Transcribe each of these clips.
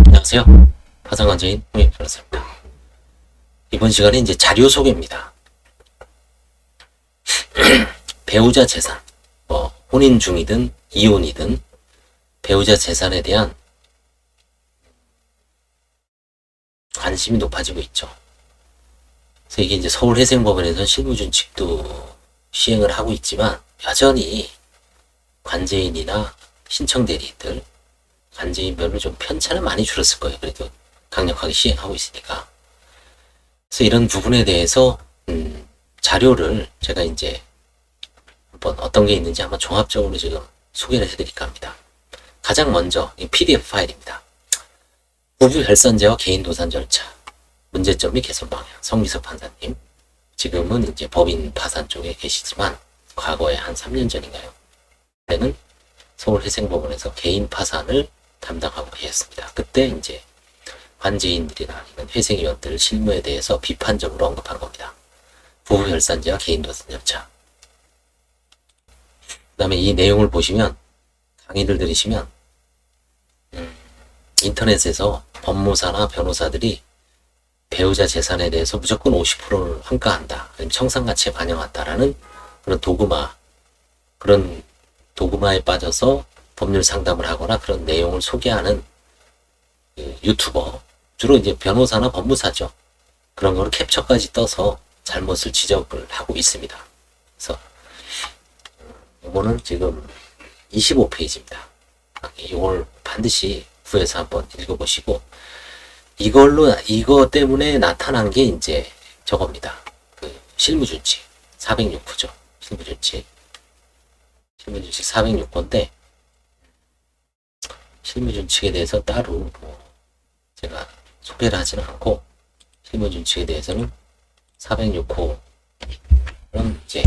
안녕하세요. 파산관제인 홍익 변호사입니다. 이번 시간에 이제 자료 소개입니다. 배우자 재산, 혼인 중이든 이혼이든 배우자 재산에 대한 관심이 높아지고 있죠. 그래서 이게 이제 서울회생법원에서는 실무준칙도 시행을 하고 있지만 여전히 관제인이나 신청대리인들 관제인별로 좀 편차는 많이 줄었을 거예요. 그래도 강력하게 시행하고 있으니까. 그래서 이런 부분에 대해서 자료를 제가 이제 한번 어떤 게 있는지 한번 종합적으로 지금 소개를 해드릴까 합니다. 가장 먼저 이 PDF 파일입니다. 부부 혈산제와 개인 도산 절차, 문제점 및 개선 방향. 성미석 판사님, 지금은 이제 법인 파산 쪽에 계시지만 과거에 한 3년 전인가요? 그때는 서울회생법원에서 개인 파산을 담당하고 계셨습니다. 그때 이제 관제인들이나 아니면 회생위원들 실무에 대해서 비판적으로 언급한 겁니다. 부부 혈산제와 개인 도산 절차. 그 다음에 이 내용을 보시면, 강의를 들으시면 인터넷에서 법무사나 변호사들이 배우자 재산에 대해서 무조건 50%를 환가한다, 아니면 청산가치에 반영한다라는 그런 도구마에 빠져서 법률 상담을 하거나 그런 내용을 소개하는 유튜버, 주로 이제 변호사나 법무사죠. 그런 거를 캡처까지 떠서 잘못을 지적을 하고 있습니다. 그래서 이거는 지금 25페이지입니다. 이걸 반드시 구해서 한번 읽어보시고, 이거 때문에 나타난 게 이제 저겁니다. 실무준칙 406호죠. 실무준칙 406호인데, 실무준칙에 대해서 따로 제가 소개를 하지는 않고, 실무준칙에 대해서는 406호는 이제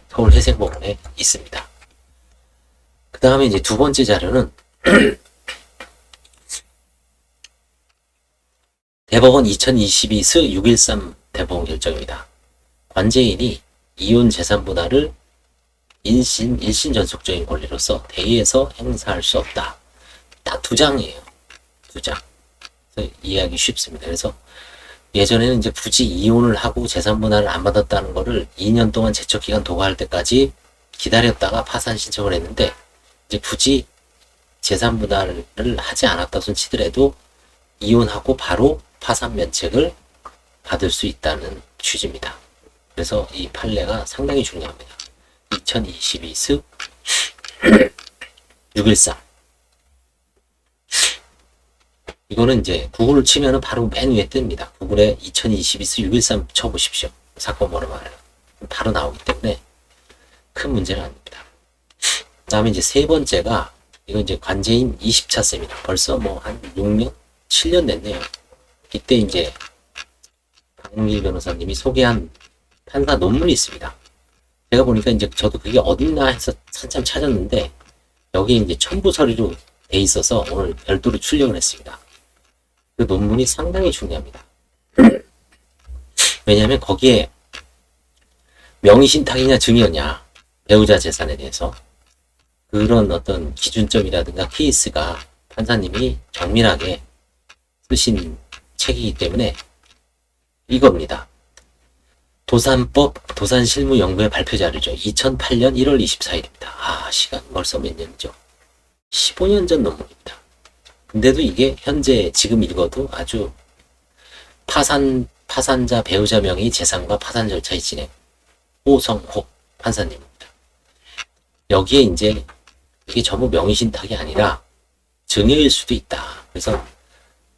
서울회생법원에 있습니다. 그 다음에 이제 두 번째 자료는 대법원 2022스 613 대법원 결정입니다. 관제인이 이혼 재산 분할을 일신 전속적인 권리로서 대의에서 행사할 수 없다. 딱 두 장이에요. 두 장. 그래서 이해하기 쉽습니다. 그래서 예전에는 이제 굳이 이혼을 하고 재산 분할을 안 받았다는 거를 2년 동안 제척기간 도과할 때까지 기다렸다가 파산 신청을 했는데, 이제 굳이 재산 분할을 하지 않았다 손 치더라도 이혼하고 바로 파산 면책을 받을 수 있다는 취지입니다. 그래서 이 판례가 상당히 중요합니다. 2022스 613. 이거는 이제 구글을 치면은 바로 맨 위에 뜹니다. 구글에 2022스 613 쳐보십시오. 사건 번호만 바로 나오기 때문에 큰 문제는 아닙니다. 그 다음에 이제 세 번째가, 이건 이제 관제인 20차 쌤이다. 벌써 한 6년? 7년 됐네요. 이때 이제 박문길 변호사님이 소개한 판사 논문이 있습니다. 제가 보니까 이제 저도 그게 어딨나 해서 한참 찾았는데, 여기 이제 첨부 서류로 돼 있어서 오늘 별도로 출력을 했습니다. 그 논문이 상당히 중요합니다. 왜냐하면 거기에 명의신탁이냐 증여냐, 배우자 재산에 대해서 그런 어떤 기준점이라든가 케이스가 판사님이 정밀하게 쓰신 책이기 때문에 이겁니다. 도산법 도산실무연구의 발표 자료죠. 2008년 1월 24일입니다. 시간 벌써 몇 년이죠? 15년 전 논문입니다. 근데도 이게 현재 지금 읽어도 아주 파산자 배우자 명의 재산과 파산 절차의 진행, 호성호 판사님입니다. 여기에 이제 이게 전부 명의신탁이 아니라 증여일 수도 있다. 그래서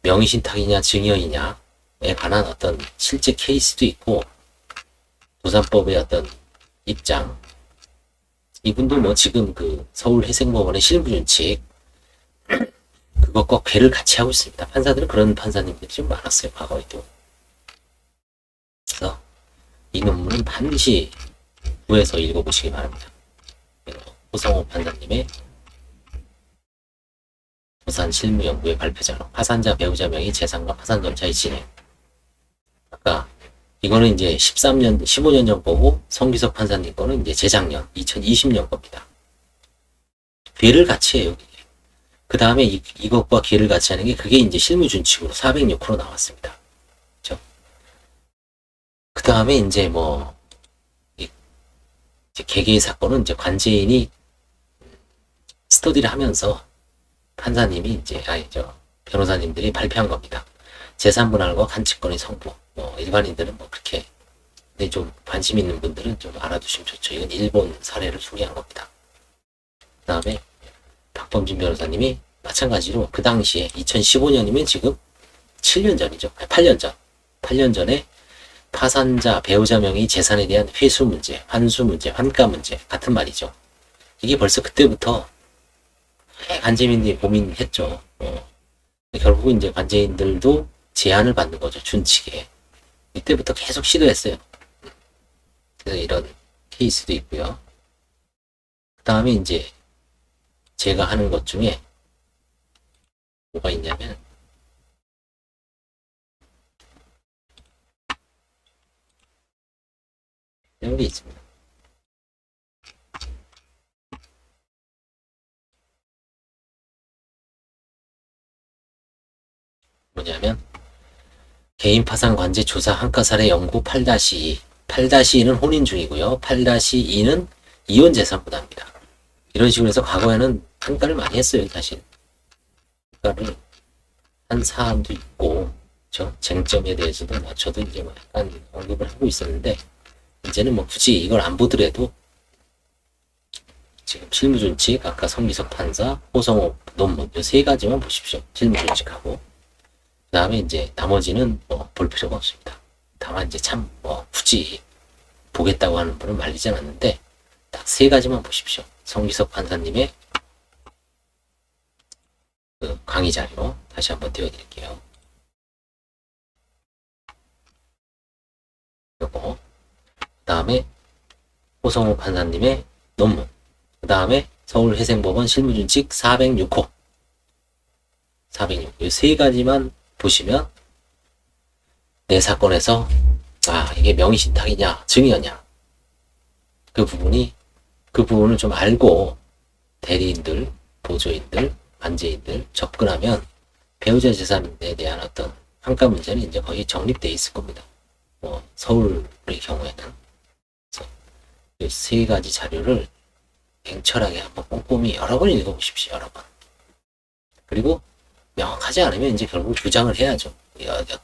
명의신탁이냐 증여이냐에 관한 어떤 실제 케이스도 있고, 도산법의 어떤 입장, 이분도 지금 그 서울회생법원의 실무준칙 그것과 궤를 같이 하고 있습니다. 판사들은 그런 판사님들이 좀 많았어요, 과거에도. 그래서 이 논문은 반드시 구해서 읽어보시기 바랍니다. 호성호 판사님의 도산 실무연구의 발표자료, 파산자 배우자 명의 재산과 파산 절차의 진행. 아까 이거는 이제 15년 전 거고, 성기석 판사님 거는 이제 재작년 2020년 겁니다. 궤를 같이 해요. 그 다음에 이것과 기회를 같이 하는 게 그게 이제 실무준칙으로 406호로 나왔습니다. 그죠? 그 다음에 이제 뭐, 이제 개개의 사건은 이제 관제인이 스터디를 하면서 판사님이 이제, 변호사님들이 발표한 겁니다. 재산분할과 간치권의 성부. 뭐, 일반인들은 뭐 그렇게, 근데 좀 관심 있는 분들은 좀 알아두시면 좋죠. 이건 일본 사례를 소개한 겁니다. 그 다음에 박범진 변호사님이 마찬가지로 그 당시에 2015년이면 지금 7년 전이죠. 8년 전. 8년 전에 파산자, 배우자 명의 재산에 대한 회수 문제, 환수 문제, 환가 문제 같은 말이죠. 이게 벌써 그때부터 관제인들이 고민했죠. 결국은 이제 관제인들도 제한을 받는 거죠. 준칙에. 이때부터 계속 시도했어요. 그래서 이런 케이스도 있고요. 그 다음에 이제 제가 하는 것 중에 뭐가 있냐면 이런 게 있습니다. 뭐냐면 개인 파산 관제 조사 한가 사례 연구 8-2. 8-2는 혼인 중이고요. 8-2는 이혼 재산 부담입니다. 이런 식으로 해서 과거에는 한가를 많이 했어요, 사실. 한가를 한 사람도 있고, 그렇죠? 쟁점에 대해서도 저도 이제 뭐 약간 언급을 하고 있었는데, 이제는 뭐 굳이 이걸 안 보더라도 지금 실무준칙, 아까 성기석 판사, 호성호 논문 이 세 가지만 보십시오. 실무준칙하고 그 다음에 이제 나머지는 뭐 볼 필요가 없습니다. 다만 이제 참 뭐 굳이 보겠다고 하는 분은 말리지 않았는데 딱 세 가지만 보십시오. 성기석 판사님의 그 강의 자료 다시 한번 띄워드릴게요. 요거 그 다음에 호성호 판사님의 논문 그 다음에 서울회생법원 실무준칙 406호 406 이 세 가지만 보시면 내 사건에서 이게 명의신탁이냐 증여냐 그 부분을 좀 알고 대리인들, 보조인들, 관제인들 접근하면 배우자 재산에 대한 어떤 환가 문제는 이제 거의 정립되어 있을 겁니다. 뭐 서울의 경우에는 그래서 이 세 가지 자료를 냉철하게 한번 꼼꼼히 여러 번 읽어보십시오. 여러 번. 그리고 명확하지 않으면 이제 결국 주장을 해야죠.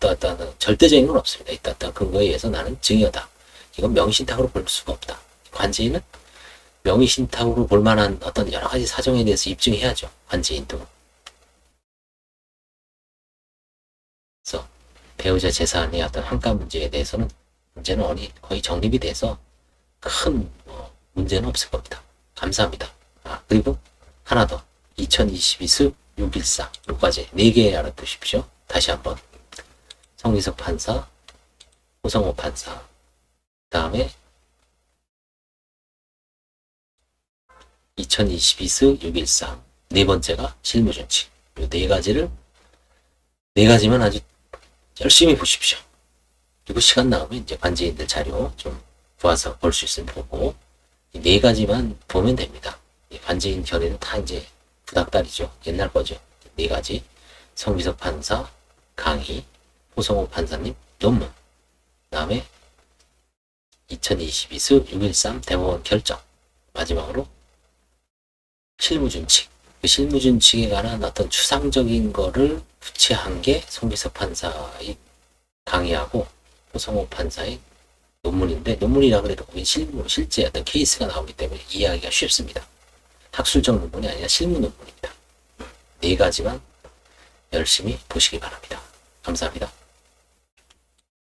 어떠한 절대적인 건 없습니다. 어떠한 근거에 의해서 나는 증여다. 이건 명의신탁으로 볼 수가 없다. 관제인은 명의신탁으로 볼 만한 어떤 여러 가지 사정에 대해서 입증해야죠. 관제인도. 그래서 배우자 재산의 어떤 환가 문제에 대해서는 문제는 거의 정립이 돼서 큰 문제는 없을 겁니다. 감사합니다. 그리고 하나 더 2022수 614 요까지 4개 알아두십시오. 다시 한번 성기석 판사, 호성호 판사 그 다음에 2022수 613 네 번째가 실무준칙 요 네 가지만 아주 열심히 보십시오. 그리고 시간 나오면 이제 관제인들 자료 좀 모아서 볼 수 있으면 보고 이 네 가지만 보면 됩니다. 관제인 견해는 다 이제 구닥다리죠. 옛날 거죠. 네 가지 성기석 판사 강의, 호성호 판사님 논문, 그 다음에 2022수 613 대법원 결정, 마지막으로 실무준칙. 그 실무준칙에 관한 어떤 추상적인 거를 구체한 게 성기석 판사의 강의하고 호성호 판사의 논문인데 논문이라 그래도 거기 실제 어떤 케이스가 나오기 때문에 이해하기가 쉽습니다. 학술적 논문이 아니라 실무 논문입니다. 네 가지만 열심히 보시기 바랍니다. 감사합니다.